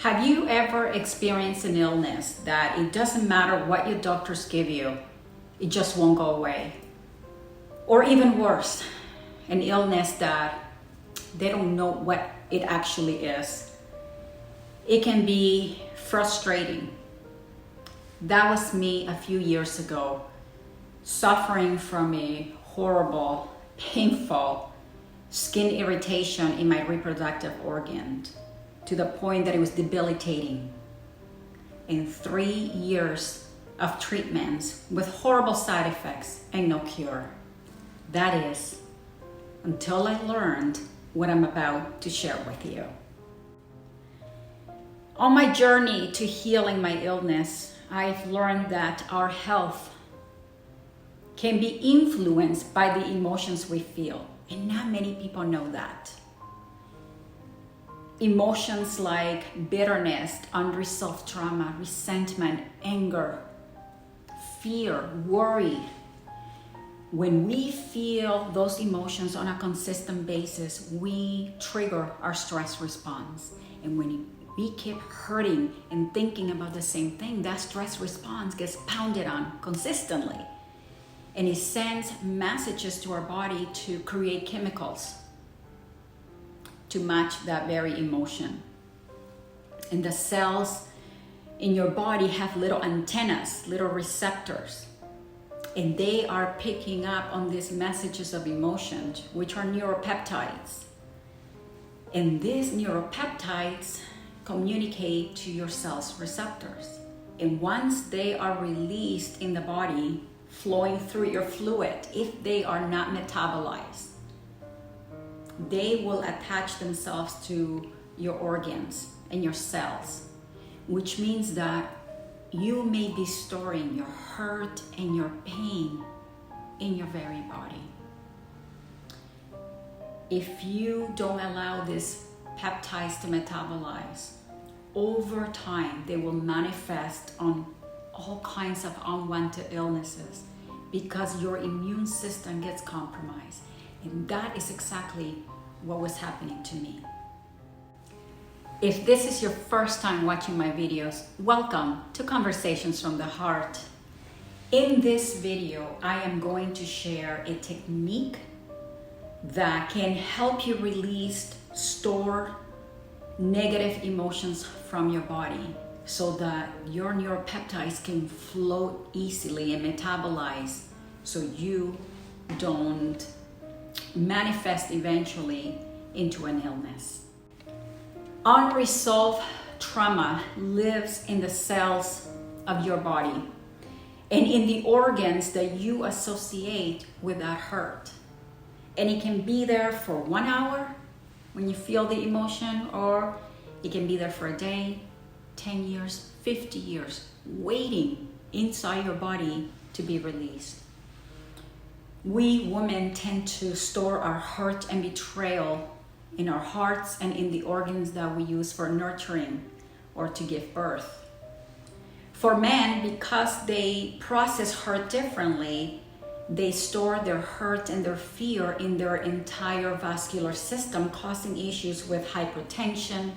Have you ever experienced an illness that it doesn't matter what your doctors give you, it just won't go away? Or even worse, an illness that they don't know what it actually is. It can be frustrating. That was me a few years ago, suffering from a horrible, painful skin irritation in my reproductive organ, to the point that it was debilitating. And 3 years of treatments with horrible side effects and no cure. That is, until I learned what I'm about to share with you. On my journey to healing my illness, I've learned that our health can be influenced by the emotions we feel, and not many people know that. Emotions like bitterness, unresolved trauma, resentment, anger, fear, worry. When we feel those emotions on a consistent basis, we trigger our stress response. And when we keep hurting and thinking about the same thing, that stress response gets pounded on consistently. And it sends messages to our body to create chemicals to match that very emotion. And the cells in your body have little antennas, little receptors, and they are picking up on these messages of emotions, which are neuropeptides. And these neuropeptides communicate to your cells' receptors. And once they are released in the body, flowing through your fluid, if they are not metabolized, they will attach themselves to your organs and your cells, which means that you may be storing your hurt and your pain in your very body. If you don't allow these peptides to metabolize, over time they will manifest on all kinds of unwanted illnesses because your immune system gets compromised. And that is exactly what was happening to me. If this is your first time watching my videos, welcome to Conversations from the Heart. In this video, I am going to share a technique that can help you release stored negative emotions from your body so that your neuropeptides can flow easily and metabolize so you don't manifest eventually into an illness. Unresolved trauma lives in the cells of your body and in the organs that you associate with that hurt. And it can be there for 1 hour when you feel the emotion, or it can be there for a day, 10 years, 50 years, waiting inside your body to be released. We women tend to store our hurt and betrayal in our hearts and in the organs that we use for nurturing or to give birth. For men, because they process hurt differently, they store their hurt and their fear in their entire vascular system, causing issues with hypertension,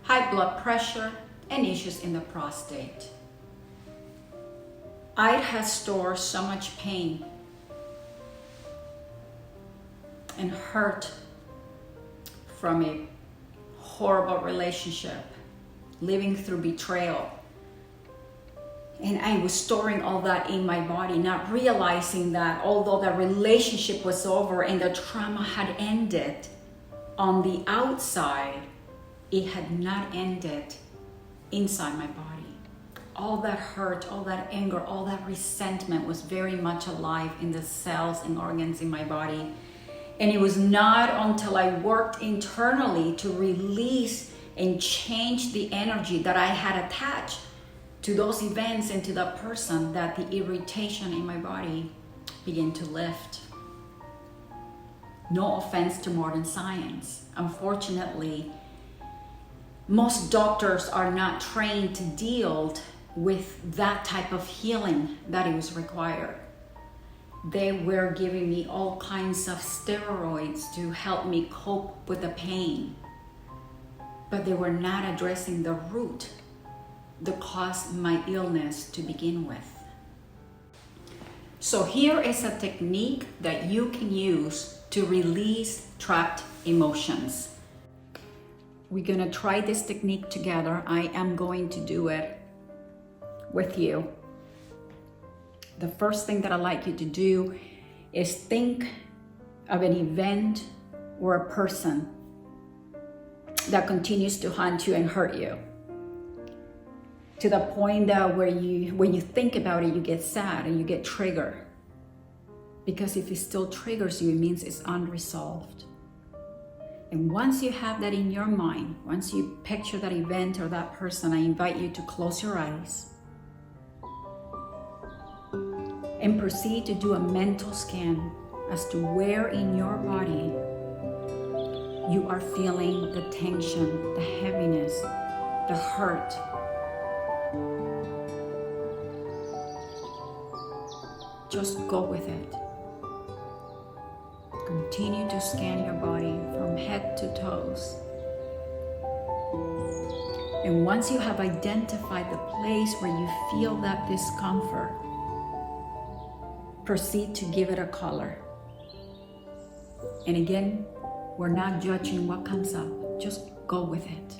high blood pressure, and issues in the prostate. I had stored so much pain and hurt from a horrible relationship, living through betrayal. And I was storing all that in my body, not realizing that although the relationship was over and the trauma had ended on the outside, it had not ended inside my body. All that hurt, all that anger, all that resentment was very much alive in the cells and organs in my body. And it was not until I worked internally to release and change the energy that I had attached to those events and to that person that the irritation in my body began to lift. No offense to modern science. Unfortunately, most doctors are not trained to deal with that type of healing that it was required. They were giving me all kinds of steroids to help me cope with the pain. but they were not addressing the root that caused my illness to begin with. So here is a technique that you can use to release trapped emotions. We're gonna try this technique together. I am going to do it with you. The first thing that I'd like you to do is think of an event or a person that continues to haunt you and hurt you, to the point that when you think about it, you get sad and you get triggered. Because if it still triggers you, it means it's unresolved. And once you have that in your mind, once you picture that event or that person, I invite you to close your eyes and proceed to do a mental scan as to where in your body you are feeling the tension, the heaviness, the hurt. Just go with it. Continue to scan your body from head to toes. And once you have identified the place where you feel that discomfort, proceed to give it a color. And again, we're not judging what comes up. Just go with it.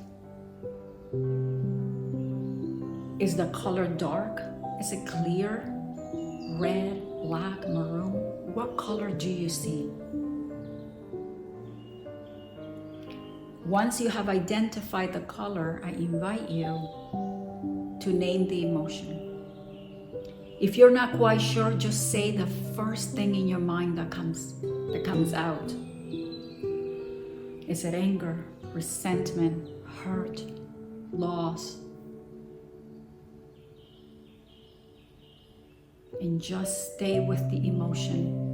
Is the color dark? Is it clear? Red, black, maroon? What color do you see? Once you have identified the color, I invite you to name the emotion. If you're not quite sure, just say the first thing in your mind that comes out. Is it anger, resentment, hurt, loss? And just stay with the emotion.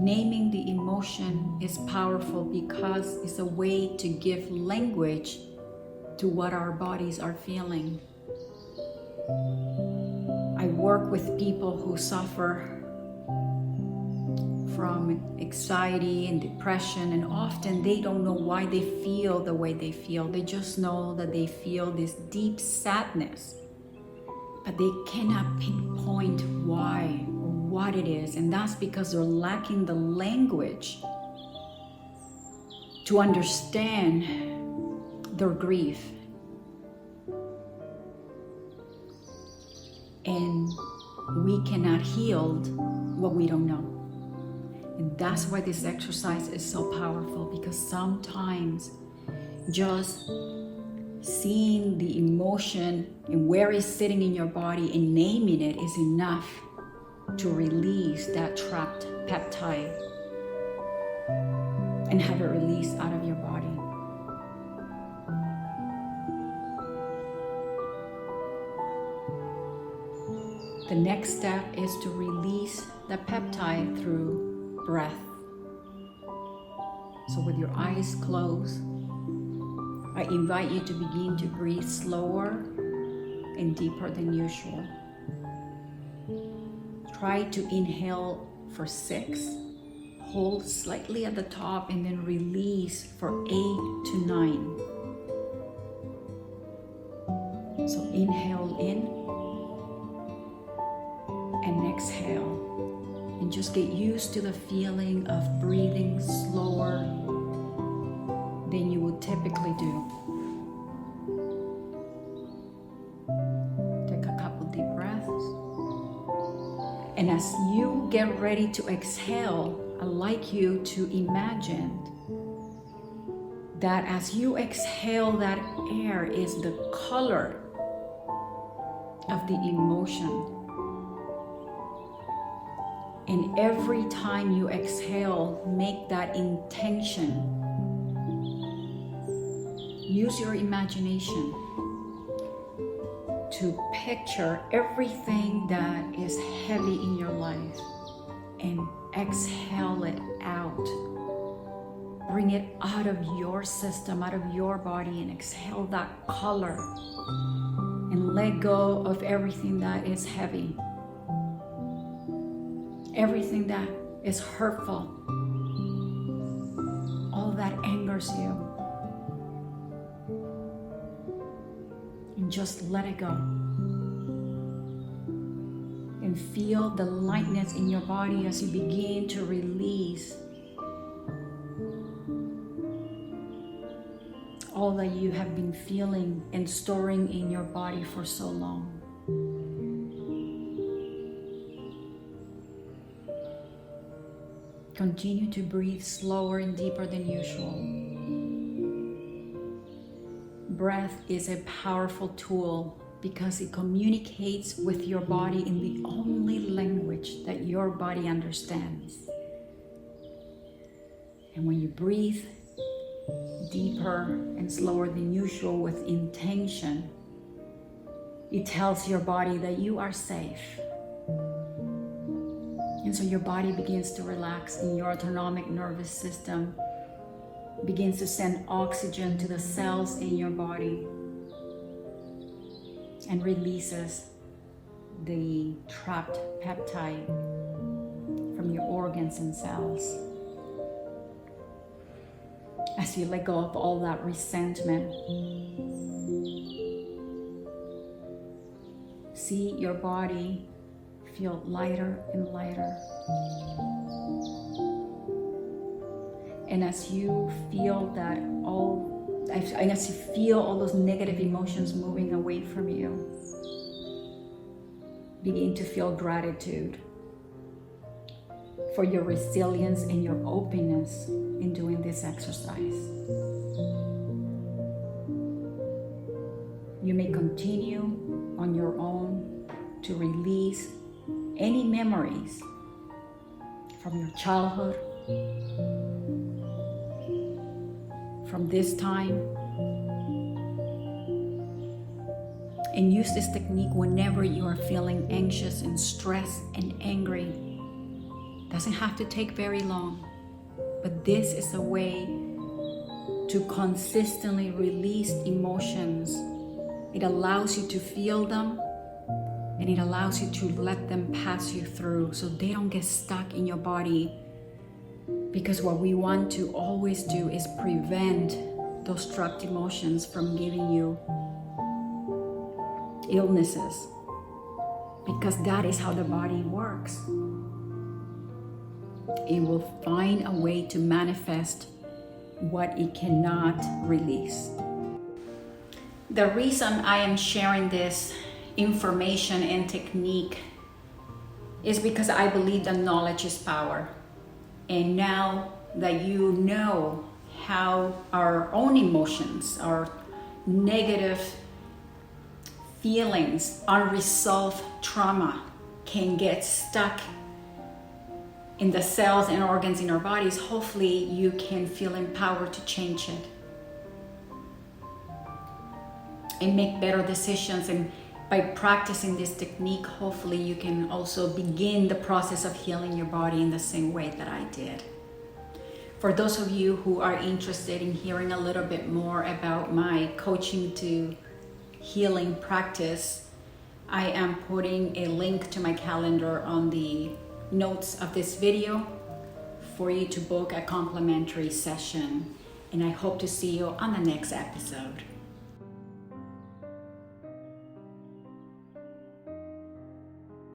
Naming the emotion is powerful because it's a way to give language to what our bodies are feeling. I work with people who suffer from anxiety and depression, and often they don't know why they feel the way they feel. They just know that they feel this deep sadness, but they cannot pinpoint why or what it is, and that's because they're lacking the language to understand their grief. And we cannot heal what we don't know. And that's why this exercise is so powerful, because sometimes just seeing the emotion and where it's sitting in your body and naming it is enough to release that trapped peptide and have it released out of your body. The next step is to release the peptide through breath. So with your eyes closed, I invite you to begin to breathe slower and deeper than usual. Try to inhale for 6, hold slightly at the top, and then release for 8 to 9. So inhale in and exhale. And just get used to the feeling of breathing slower than you would typically do. Take a couple deep breaths. And as you get ready to exhale, I'd like you to imagine that as you exhale, that air is the color of the emotion. And every time you exhale, make that intention. Use your imagination to picture everything that is heavy in your life and exhale it out. Bring it out of your system, out of your body, and exhale that color. And let go of everything that is heavy. Everything that is hurtful. triggers you. And just let it go. And feel the lightness in your body as you begin to release all that you have been feeling and storing in your body for so long. Continue to breathe slower and deeper than usual. Breath is a powerful tool because it communicates with your body in the only language that your body understands. And when you breathe deeper and slower than usual with intention, it tells your body that you are safe. And so your body begins to relax and your autonomic nervous system begins to send oxygen to the cells in your body and releases the trapped peptide from your organs and cells. As you let go of all that resentment, see your body feel lighter and lighter. And as you feel all those negative emotions moving away from you, begin to feel gratitude for your resilience and your openness in doing this exercise. You may continue on your own to release any memories from your childhood, from this time, and use this technique whenever you are feeling anxious and stressed and angry. Doesn't have to take very long, but this is a way to consistently release emotions. It allows you to feel them, and it allows you to let them pass you through so they don't get stuck in your body. Because what we want to always do is prevent those trapped emotions from giving you illnesses, because that is how the body works. It will find a way to manifest what it cannot release. The reason I am sharing this information and technique is because I believe that knowledge is power. And now that you know how our own emotions, our negative feelings, unresolved trauma can get stuck in the cells and organs in our bodies, hopefully you can feel empowered to change it and make better decisions. And by practicing this technique, hopefully you can also begin the process of healing your body in the same way that I did. For those of you who are interested in hearing a little bit more about my coaching to healing practice, I am putting a link to my calendar on the notes of this video for you to book a complimentary session. And I hope to see you on the next episode.